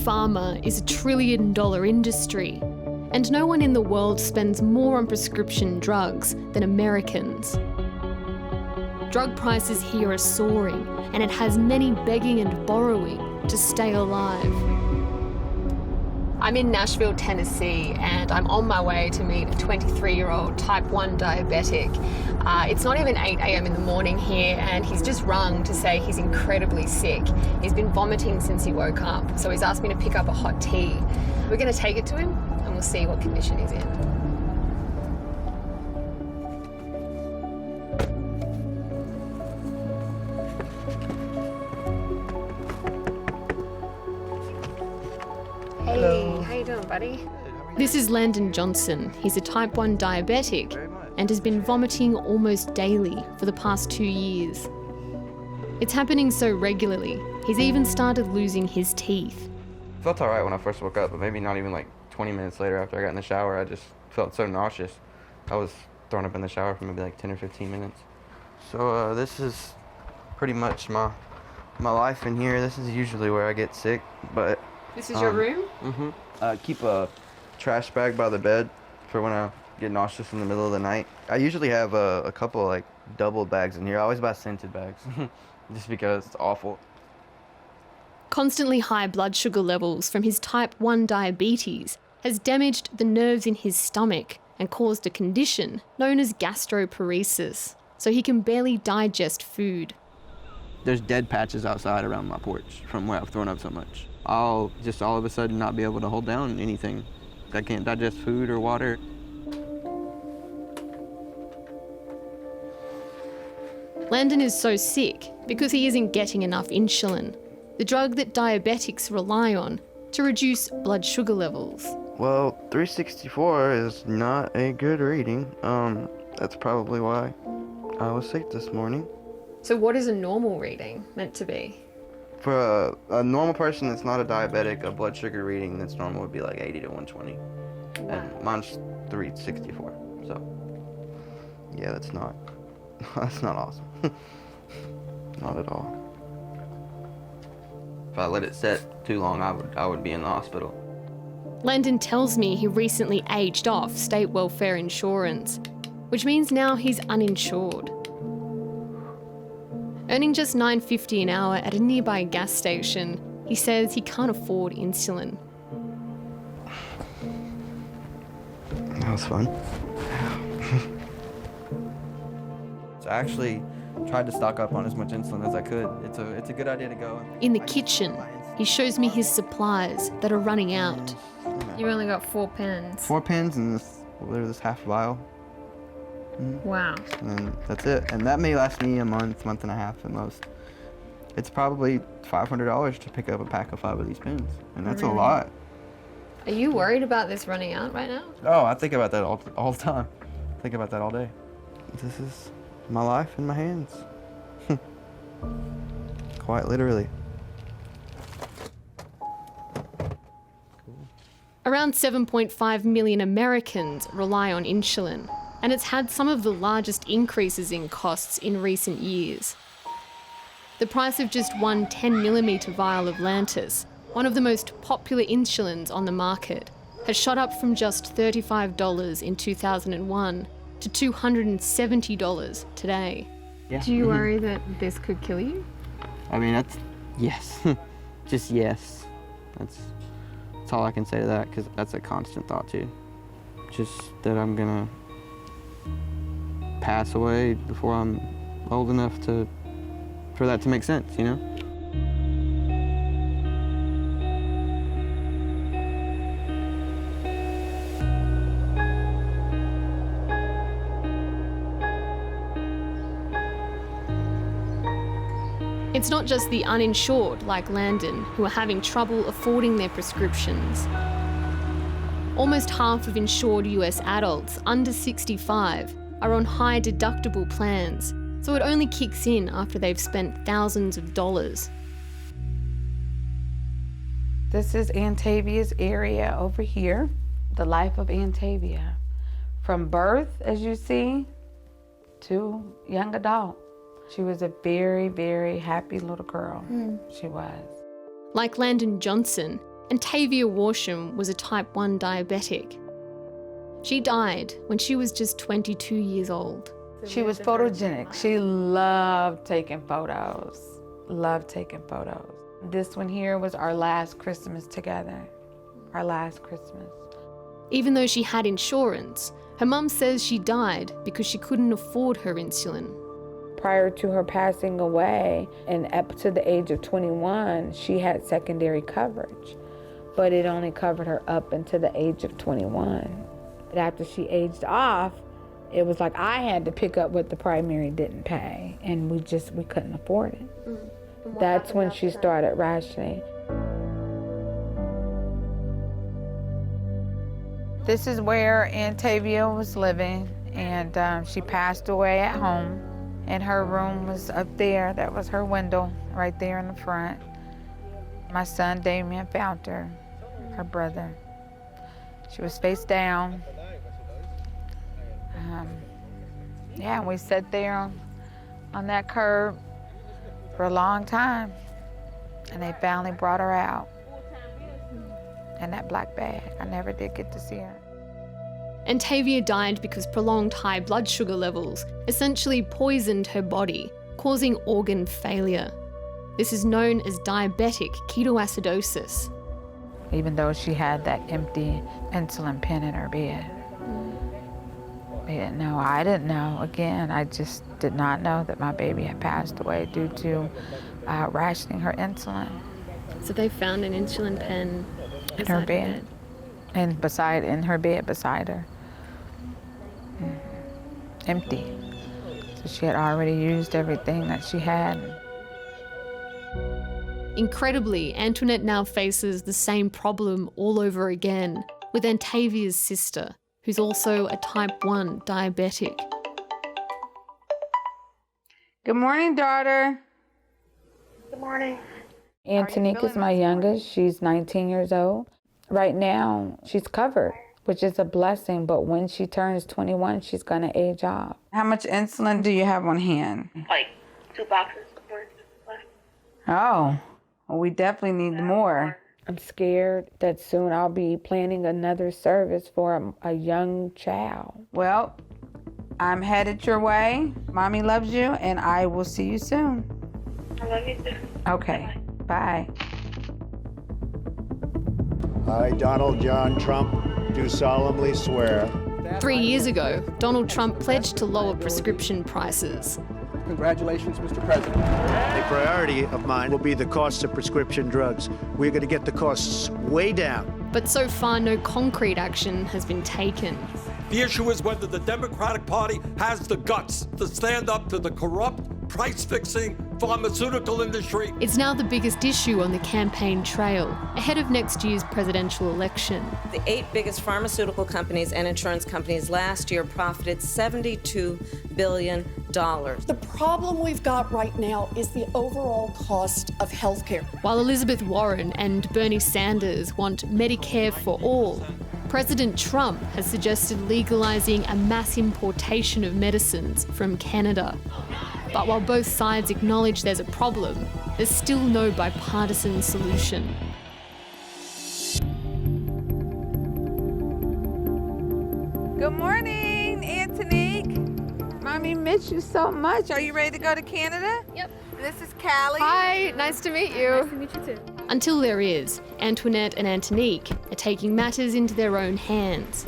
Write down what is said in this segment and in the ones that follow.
pharma is a $1 trillion industry, and no one in the world spends more on prescription drugs than Americans. Drug prices here are soaring, and it has many begging and borrowing to stay alive. I'm in Nashville, Tennessee, and I'm on my way to meet a 23-year-old type 1 diabetic. It's not even 8 a.m. in the morning here, and he's just rung to say he's incredibly sick. He's been vomiting since he woke up, so he's asked me to pick up a hot tea. We're going to take it to him, and we'll see what condition he's in. Hey, how you doing, buddy? This is Landon Johnson. He's a type 1 diabetic and has been vomiting almost daily for the past 2 years. It's happening so regularly, he's even started losing his teeth. Felt alright when I first woke up, but maybe not even like 20 minutes later after I got in the shower, I just felt so nauseous. I was thrown up in the shower for maybe like 10 or 15 minutes. So this is pretty much my life in here. This is usually where I get sick, but... This is your room? Mm-hmm. I keep a trash bag by the bed for when I get nauseous in the middle of the night. I usually have a couple like double bags in here. I always buy scented bags just because it's awful. Constantly high blood sugar levels from his type 1 diabetes has damaged the nerves in his stomach and caused a condition known as gastroparesis, so he can barely digest food. There's dead patches outside around my porch from where I've thrown up so much. I'll just all of a sudden not be able to hold down anything. I can't digest food or water. Landon is so sick because he isn't getting enough insulin, the drug that diabetics rely on to reduce blood sugar levels. Well, 364 is not a good reading. That's probably why I was sick this morning. So what is a normal reading meant to be? For a normal person that's not a diabetic, a blood sugar reading that's normal would be like 80 to 120. Wow. And mine's 364, so yeah, that's not awesome. Not at all. If I let it set too long, I would be in the hospital. Landon tells me he recently aged off state welfare insurance, which means now he's uninsured. Earning just $9.50 an hour at a nearby gas station, he says he can't afford insulin. That was fun. So I actually tried to stock up on as much insulin as I could. It's a good idea to go. In the kitchen, he shows me his supplies that are running out. You've only got 4 pens. 4 pens and this half vial. Wow. And that's it. And that may last me a month and a half at most. It's probably $500 to pick up a pack of 5 of these pens. And that's a lot. Are you worried about this running out right now? Oh, I think about that all the time. I think about that all day. This is my life in my hands. Quite literally. Around 7.5 million Americans rely on insulin, and it's had some of the largest increases in costs in recent years. The price of just one 10mm vial of Lantus, one of the most popular insulins on the market, has shot up from just $35 in 2001 to $270 today. Yeah. Do you worry that this could kill you? I mean, that's yes. Just yes. That's all I can say to that, because that's a constant thought too. Just that I'm gonna pass away before I'm old enough for that to make sense, you know? It's not just the uninsured like Landon who are having trouble affording their prescriptions. Almost half of insured US adults under 65 are on high deductible plans, so it only kicks in after they've spent thousands of dollars. This is Antavia's area over here, the life of Antavia. From birth, as you see, to young adult. She was a very, very happy little girl. She was. Like Landon Johnson, and Tavia Warsham was a type 1 diabetic. She died when she was just 22 years old. She was photogenic. She loved taking photos. Loved taking photos. This one here was our last Christmas together. Our last Christmas. Even though she had insurance, her mum says she died because she couldn't afford her insulin. Prior to her passing away, and up to the age of 21, she had secondary coverage, but it only covered her up until the age of 21. But after she aged off, it was like I had to pick up what the primary didn't pay, and we couldn't afford it. That's when she started rationing. This is where Aunt Tavia was living, and she passed away at home. And her room was up there. That was her window right there in the front. My son Damien found her brother. She was face down. And we sat there on that curb for a long time. And they finally brought her out in that black bag. I never did get to see her. And Tavia died because prolonged high blood sugar levels essentially poisoned her body, causing organ failure. This is known as diabetic ketoacidosis. Even though she had that empty insulin pen in her bed. They didn't know. I didn't know. Again, I just did not know that my baby had passed away due to rationing her insulin. So they found an insulin pen in her bed. And in her bed beside her. Empty. So she had already used everything that she had. Incredibly, Antoinette now faces the same problem all over again with Aunt Tavia's sister, who's also a type 1 diabetic. Good morning, daughter. Good morning. Antonique is my youngest. She's 19 years old. Right now, she's covered, which is a blessing, but when she turns 21, she's going to age off. How much insulin do you have on hand? Like 2 boxes worth left. Oh, well, we definitely need more. I'm scared that soon I'll be planning another service for a young child. Well, I'm headed your way. Mommy loves you, and I will see you soon. I love you too. Okay, bye. I, Donald John Trump, do solemnly swear. 3 years ago, Donald Trump pledged to lower prescription prices. Congratulations, Mr. President. A priority of mine will be the cost of prescription drugs. We're going to get the costs way down. But so far, no concrete action has been taken. The issue is whether the Democratic Party has the guts to stand up to the corrupt, price-fixing pharmaceutical industry. It's now the biggest issue on the campaign trail, ahead of next year's presidential election. The 8 biggest pharmaceutical companies and insurance companies last year profited $72 billion. The problem we've got right now is the overall cost of healthcare. While Elizabeth Warren and Bernie Sanders want Medicare for all, President Trump has suggested legalising a mass importation of medicines from Canada. But while both sides acknowledge there's a problem, there's still no bipartisan solution. Good morning, Antonique. Mommy missed you so much. Are you ready to go to Canada? Yep. This is Callie. Hi, nice to meet you. Nice to meet you too. Until there is, Antoinette and Antonique are taking matters into their own hands.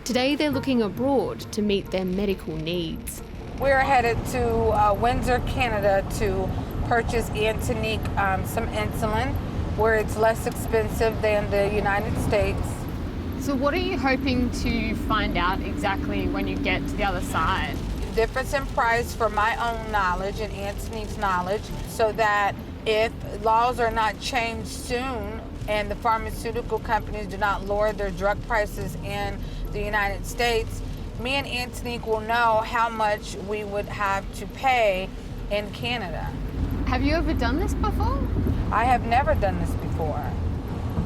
Today they're looking abroad to meet their medical needs. We're headed to Windsor, Canada to purchase Antonique some insulin where it's less expensive than the United States. So what are you hoping to find out exactly when you get to the other side? Difference in price for my own knowledge and Antonique's knowledge, so that if laws are not changed soon and the pharmaceutical companies do not lower their drug prices in the United States, me and Antonique will know how much we would have to pay in Canada. Have you ever done this before? I have never done this before.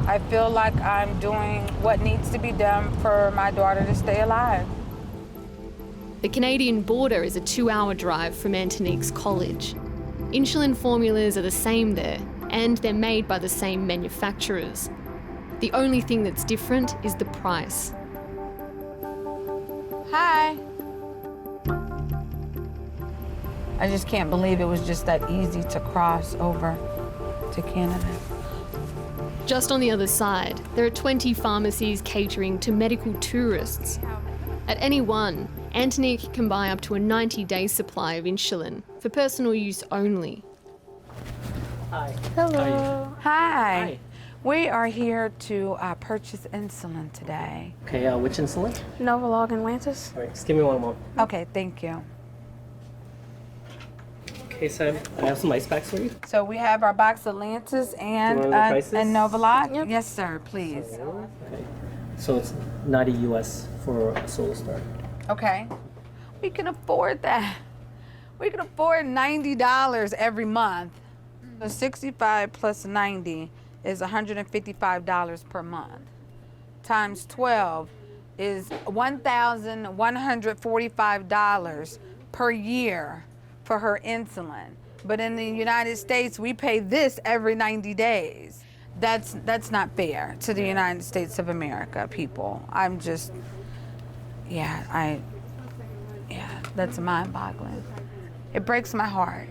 I feel like I'm doing what needs to be done for my daughter to stay alive. The Canadian border is a 2-hour drive from Antonique's college. Insulin formulas are the same there, and they're made by the same manufacturers. The only thing that's different is the price. Hi. I just can't believe it was just that easy to cross over to Canada. Just on the other side, there are 20 pharmacies catering to medical tourists. At any one, Antonique can buy up to a 90-day supply of insulin for personal use only. Hi. Hello. Hi. We are here to purchase insulin today. Okay, which insulin? Novolog and Lantus. All right, just give me one moment. Okay, thank you. Okay, so I have some ice packs for you. So we have our box of Lantus and Novolog? Yep. Yes, sir, please. Okay. So it's 90 US for a solo start. Okay. We can afford that. We can afford $90 every month. So 65 plus 90 is $155 per month. Times 12 is $1,145 per year for her insulin. But in the United States, we pay this every 90 days. That's not fair to the United States of America, people. I'm just, that's mind-boggling. It breaks my heart.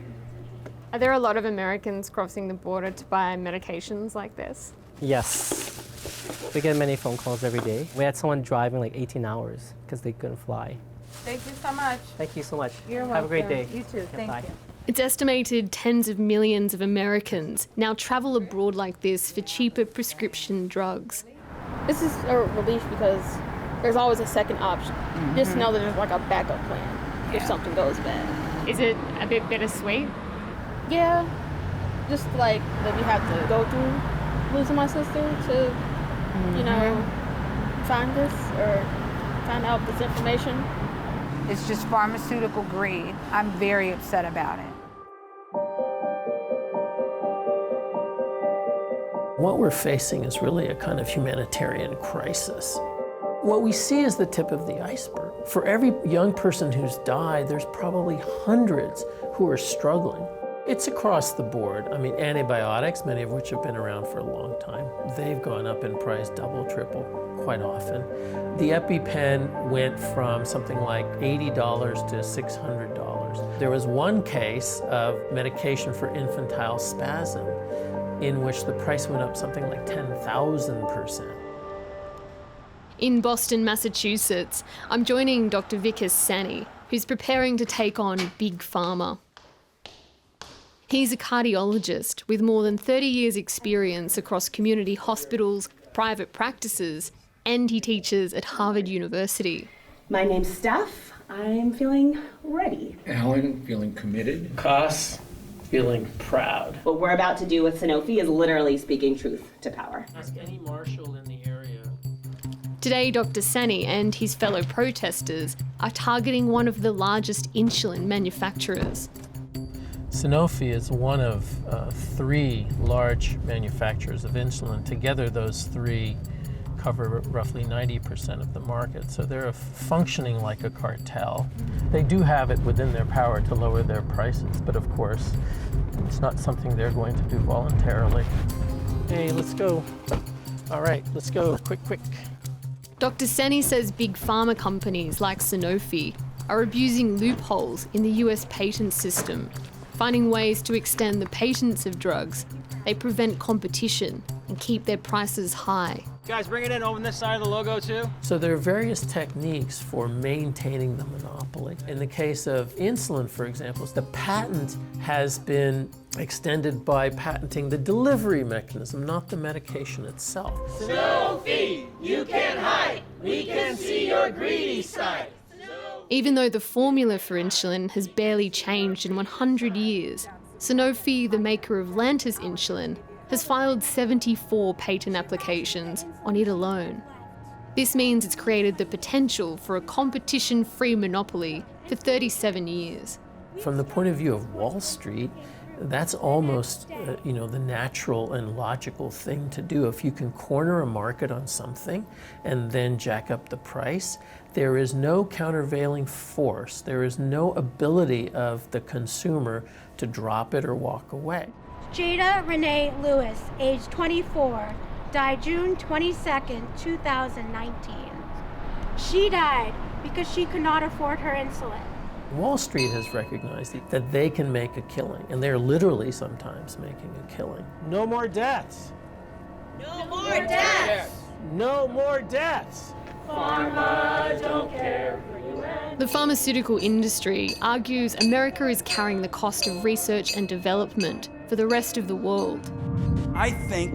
Are there a lot of Americans crossing the border to buy medications like this? Yes. We get many phone calls every day. We had someone driving like 18 hours because they couldn't fly. Thank you so much. Thank you so much. You're welcome. Have a great day. You too. Thank you. It's estimated tens of millions of Americans now travel abroad like this for cheaper prescription drugs. This is a relief because there's always a second option. Just know that there's like a backup plan if something goes bad. Is it a bit bittersweet? Yeah, just like that we have to go through losing my sister to, find this or find out this information. It's just pharmaceutical greed. I'm very upset about it. What we're facing is really a kind of humanitarian crisis. What we see is the tip of the iceberg. For every young person who's died, there's probably hundreds who are struggling. It's across the board. I mean, antibiotics, many of which have been around for a long time, they've gone up in price double, triple, quite often. The EpiPen went from something like $80 to $600. There was one case of medication for infantile spasm in which the price went up something like 10,000%. In Boston, Massachusetts, I'm joining Dr. Vikas Sani, who's preparing to take on Big Pharma. He's a cardiologist with more than 30 years' experience across community hospitals, private practices, and he teaches at Harvard University. My name's Steph. I'm feeling ready. Alan, feeling committed. Cuss, feeling proud. What we're about to do with Sanofi is literally speaking truth to power. Ask any marshal in the area. Today, Dr. Sani and his fellow protesters are targeting one of the largest insulin manufacturers. Sanofi is one of three large manufacturers of insulin. Together, those three cover roughly 90% of the market. So they're functioning like a cartel. They do have it within their power to lower their prices, but of course, it's not something they're going to do voluntarily. Hey, let's go. All right, let's go, quick. Dr. Sani says big pharma companies like Sanofi are abusing loopholes in the US patent system. Finding ways to extend the patents of drugs, they prevent competition and keep their prices high. Guys, bring it in, open this side of the logo too. So there are various techniques for maintaining the monopoly. In the case of insulin, for example, the patent has been extended by patenting the delivery mechanism, not the medication itself. Sanofi, you can't hide. We can see your greedy side. Even though the formula for insulin has barely changed in 100 years, Sanofi, the maker of Lantus insulin, has filed 74 patent applications on it alone. This means it's created the potential for a competition-free monopoly for 37 years. From the point of view of Wall Street, that's almost, the natural and logical thing to do. If you can corner a market on something and then jack up the price, there is no countervailing force. There is no ability of the consumer to drop it or walk away. Jada Renee Lewis, age 24, died June 22nd, 2019. She died because she could not afford her insulin. Wall Street has recognized that they can make a killing, and they're literally sometimes making a killing. No more deaths. No more deaths. No more deaths. Pharma don't care for you. The pharmaceutical industry argues America is carrying the cost of research and development for the rest of the world. I think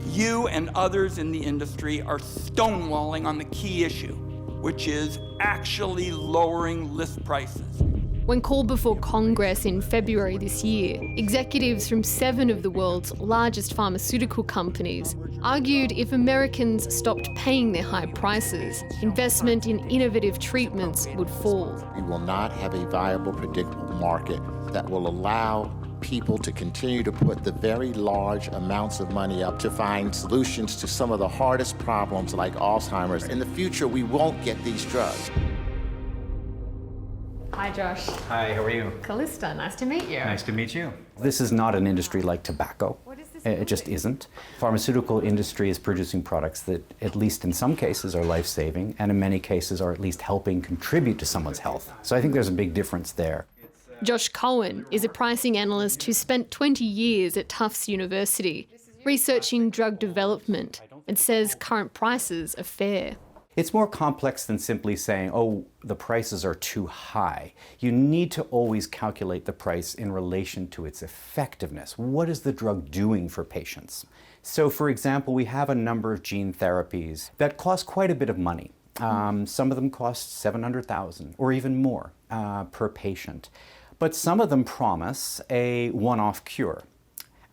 you and others in the industry are stonewalling on the key issue, which is actually lowering list prices. When called before Congress in February this year, executives from 7 of the world's largest pharmaceutical companies argued if Americans stopped paying their high prices, investment in innovative treatments would fall. We will not have a viable, predictable market that will allow people to continue to put the very large amounts of money up to find solutions to some of the hardest problems like Alzheimer's. In the future, we won't get these drugs. Hi, Josh. Hi, how are you? Callista, nice to meet you. Nice to meet you. This is not an industry like tobacco. It just isn't. Pharmaceutical industry is producing products that, at least in some cases, are life-saving, and in many cases are at least helping contribute to someone's health. So I think there's a big difference there. Josh Cohen is a pricing analyst who spent 20 years at Tufts University researching drug development and says current prices are fair. It's more complex than simply saying, oh, the prices are too high. You need to always calculate the price in relation to its effectiveness. What is the drug doing for patients? So, for example, we have a number of gene therapies that cost quite a bit of money. Some of them cost $700,000 or even more per patient. But some of them promise a one-off cure.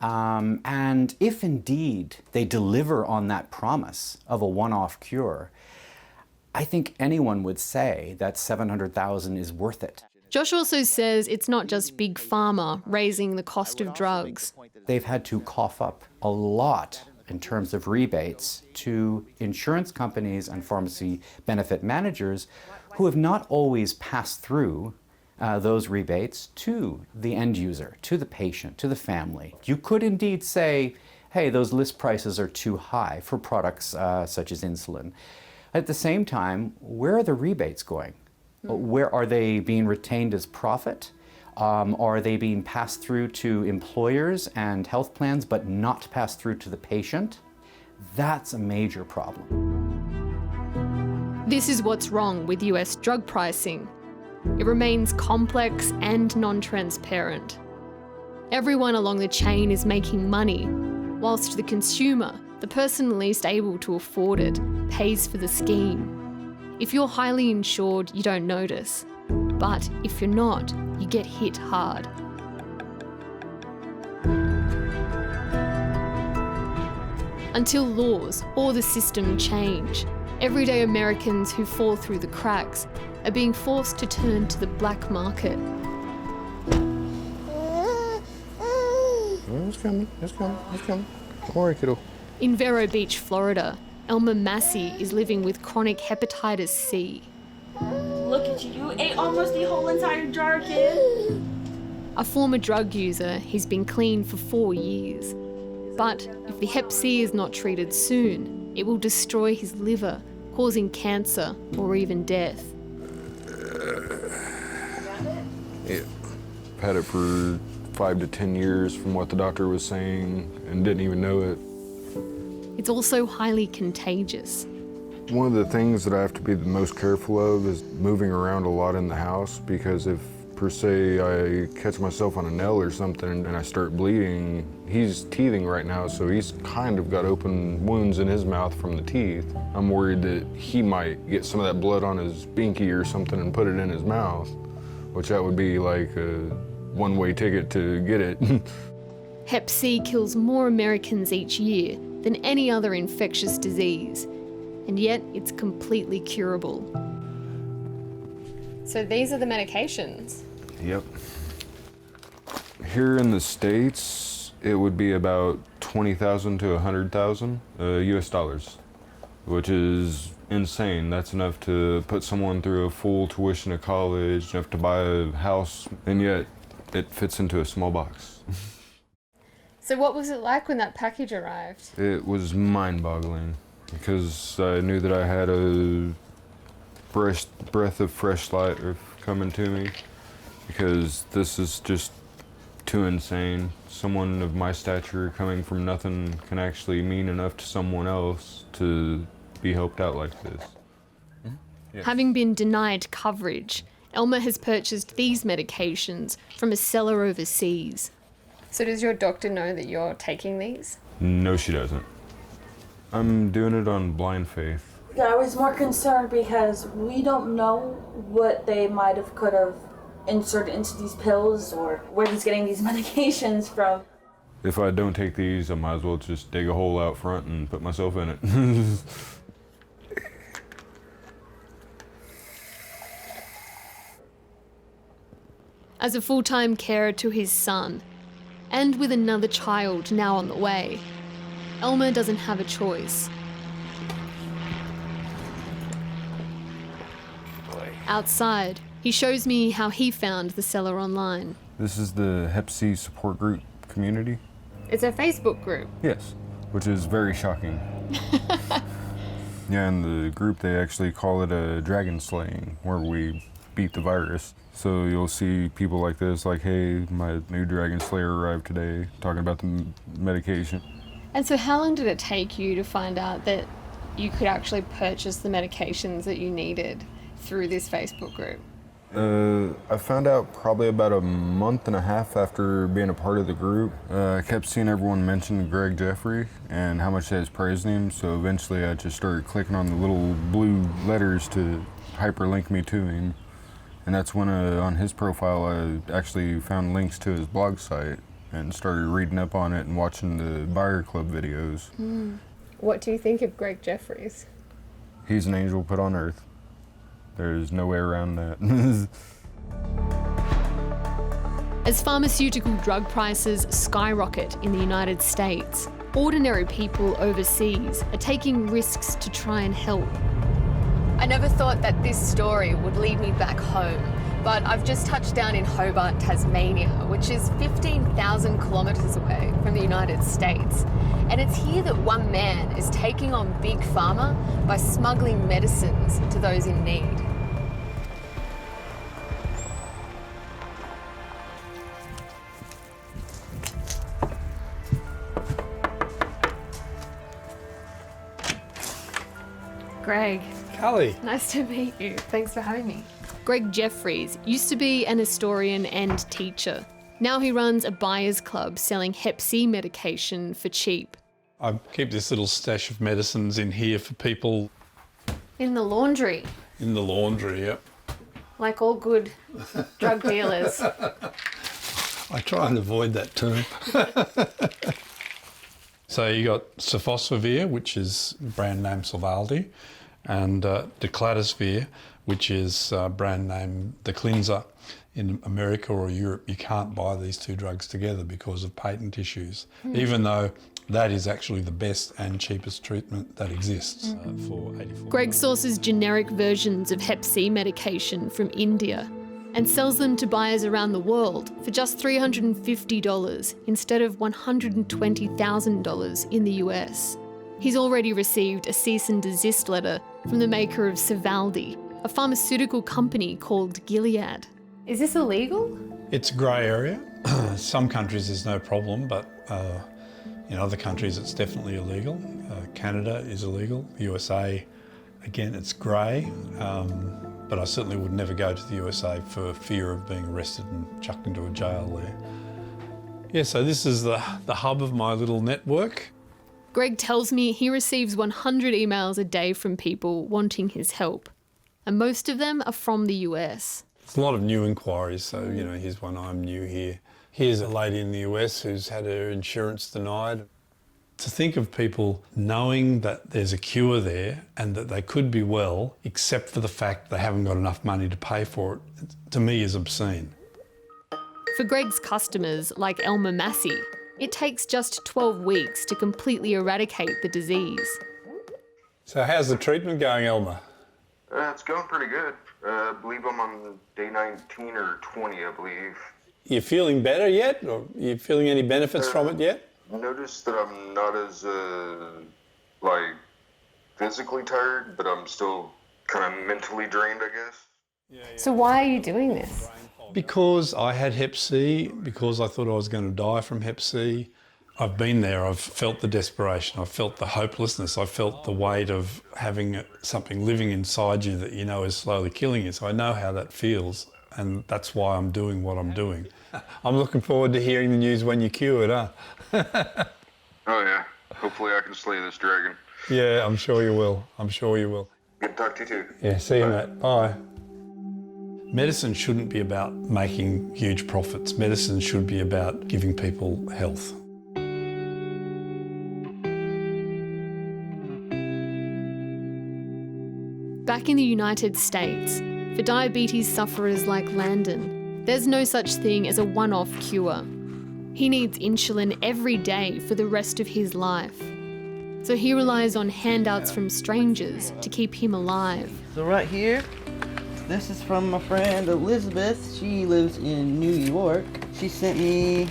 And if indeed they deliver on that promise of a one-off cure, I think anyone would say that $700,000 is worth it. Josh also says it's not just big pharma raising the cost of drugs. They've had to cough up a lot in terms of rebates to insurance companies and pharmacy benefit managers who have not always passed through those rebates to the end user, to the patient, to the family. You could indeed say, hey, those list prices are too high for products such as insulin. At the same time, where are the rebates going? Where are they being retained as profit? Are they being passed through to employers and health plans but not passed through to the patient? That's a major problem. This is what's wrong with US drug pricing. It remains complex and non-transparent. Everyone along the chain is making money, whilst the consumer, the person least able to afford it, pays for the scheme. If you're highly insured, you don't notice. But if you're not, you get hit hard. Until laws or the system change, everyday Americans who fall through the cracks are being forced to turn to the black market. It's coming, it's coming, it's coming. Don't worry, kiddo. In Vero Beach, Florida, Elma Massey is living with chronic hepatitis C. Look at you. You ate almost the whole entire jar, kid. A former drug user, he's been clean for 4 years. But if the hep C is not treated soon, it will destroy his liver, causing cancer or even death. Yeah. I've had it for 5 to 10 years from what the doctor was saying and didn't even know it. It's also highly contagious. One of the things that I have to be the most careful of is moving around a lot in the house, because if, per se, I catch myself on a nail or something and I start bleeding, he's teething right now, so he's kind of got open wounds in his mouth from the teeth. I'm worried that he might get some of that blood on his binky or something and put it in his mouth, which that would be like a one-way ticket to get it. Hep C kills more Americans each year than any other infectious disease, and yet it's completely curable. So these are the medications? Yep. Here in the States, it would be about 20,000 to 100,000 US dollars, which is insane. That's enough to put someone through a full tuition of college, enough to buy a house, and yet it fits into a small box. So what was it like when that package arrived? It was mind-boggling because I knew that I had a breath of fresh light coming to me, because this is just too insane. Someone of my stature coming from nothing can actually mean enough to someone else to be helped out like this. Yes. Having been denied coverage, Elma has purchased these medications from a seller overseas. So does your doctor know that you're taking these? No, she doesn't. I'm doing it on blind faith. Yeah, I was more concerned because we don't know what they could have inserted into these pills or where he's getting these medications from. If I don't take these, I might as well just dig a hole out front and put myself in it. As a full-time carer to his son, and with another child now on the way, Elma doesn't have a choice. Outside, he shows me how he found the seller online. This is the Hep C support group community. It's a Facebook group. Yes, which is very shocking. Yeah, in the group they actually call it a dragon slaying, where we beat the virus. So you'll see people like this, like, hey, my new dragon slayer arrived today, talking about the medication. And so how long did it take you to find out that you could actually purchase the medications that you needed through this Facebook group? I found out probably about a month and a half after being a part of the group. I kept seeing everyone mention Greg Jeffrey and how much they was praising him, so eventually I just started clicking on the little blue letters to hyperlink me to him. And that's when on his profile I actually found links to his blog site and started reading up on it and watching the Buyer Club videos. What do you think of Greg Jeffries? He's an angel put on earth. There's no way around that. As pharmaceutical drug prices skyrocket in the United States, ordinary people overseas are taking risks to try and help. I never thought that this story would lead me back home, but I've just touched down in Hobart, Tasmania, which is 15,000 kilometres away from the United States. And it's here that one man is taking on Big Pharma by smuggling medicines to those in need. Greg. Callie. Nice to meet you. Thanks for having me. Greg Jeffries used to be an historian and teacher. Now he runs a buyers club selling Hep C medication for cheap. I keep this little stash of medicines in here for people. In the laundry. In the laundry, yep. Like all good drug dealers. I try and avoid that term. So you got sofosbuvir, which is brand name Sovaldi, and decladisvir, which is brand name the cleanser. In America or Europe, you can't buy these two drugs together because of patent issues, even though that is actually the best and cheapest treatment that exists for 84. Greg sources generic versions of Hep C medication from India and sells them to buyers around the world for just $350 instead of $120,000 in the US. He's already received a cease and desist letter from the maker of Sovaldi, a pharmaceutical company called Gilead. Is this illegal? It's a grey area. Some countries there's no problem, but in other countries it's definitely illegal. Canada is illegal. The USA, again, it's grey, but I certainly would never go to the USA for fear of being arrested and chucked into a jail there. Yeah, so this is the hub of my little network. Greg tells me he receives 100 emails a day from people wanting his help, and most of them are from the US. It's a lot of new inquiries, so, you know, here's one, I'm new here. Here's a lady in the US who's had her insurance denied. To think of people knowing that there's a cure there and that they could be well, except for the fact they haven't got enough money to pay for it, to me is obscene. For Greg's customers, like Elma Massey, it takes just 12 weeks to completely eradicate the disease. So how's the treatment going, Elma? It's going pretty good. I believe I'm on day 19 or 20, I believe. You feeling better yet? Or are you feeling any benefits from it yet? noticed that I'm not as, like, physically tired, but I'm still kind of mentally drained, I guess. So why are you doing this? Because I had Hep C, because I thought I was going to die from Hep C. I've been there, I've felt the desperation, I've felt the hopelessness, I've felt the weight of having something living inside you that you know is slowly killing you. So I know how that feels, and that's why I'm doing what I'm doing. I'm looking forward to hearing the news when you're cured, huh? Oh yeah, hopefully I can slay this dragon. Yeah, I'm sure you will. I'm sure you will. Good to talk to you too. Yeah, see you, mate. Bye. Medicine shouldn't be about making huge profits. Medicine should be about giving people health. Back in the United States, for diabetes sufferers like Landon, there's no such thing as a one-off cure. He needs insulin every day for the rest of his life. So he relies on handouts from strangers to keep him alive. So right here, this is from my friend Elizabeth. She lives in New York. She sent me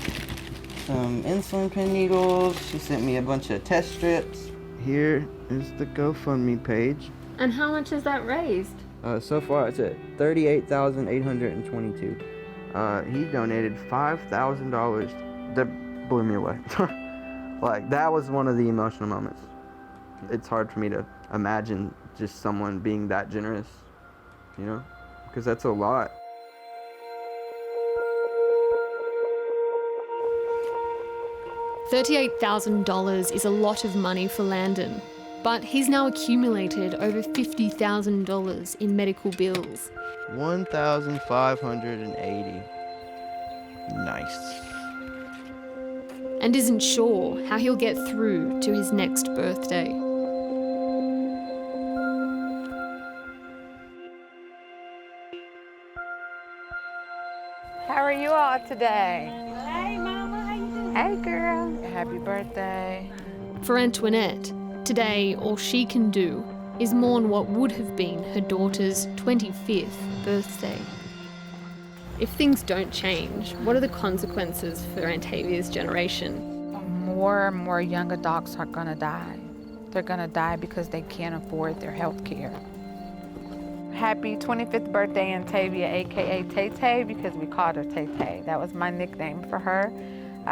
some insulin pen needles. She sent me a bunch of test strips. Here is the GoFundMe page. And how much has that raised? So far it's at $38,822. He donated $5,000. That blew me away. Like, that was one of the emotional moments. It's hard for me to imagine just someone being that generous, you know, because that's a lot. $38,000 is a lot of money for Landon, but he's now accumulated over $50,000 in medical bills. 1,580. Nice. And isn't sure how he'll get through to his next birthday. How are you all today? Hey, Mama, how you doing? Hey, girl. Happy birthday. For Antoinette, today all she can do is mourn what would have been her daughter's 25th birthday. If things don't change, what are the consequences for Antavia's generation? More and more young adults are gonna die. They're gonna die because they can't afford their health care. Happy 25th birthday, Antavia, AKA Tay-Tay, because we called her Tay-Tay. That was my nickname for her.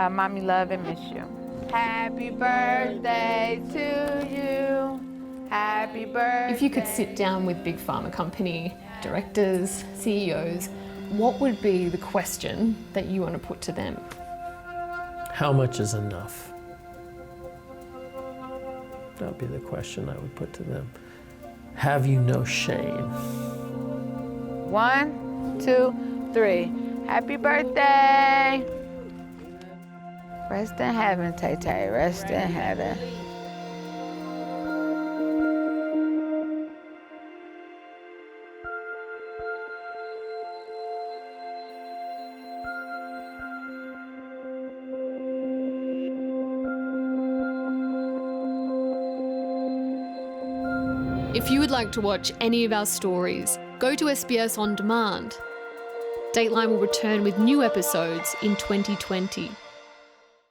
Mommy love and miss you. Happy birthday to you. Happy birthday. If you could sit down with big pharma company directors, CEOs, what would be the question that you want to put to them? How much is enough? That would be the question I would put to them. Have you no shame? 1, 2, 3. Happy birthday. Rest in heaven, Tay-Tay. Rest in heaven. If you would like to watch any of our stories, go to SBS On Demand. Dateline will return with new episodes in 2020.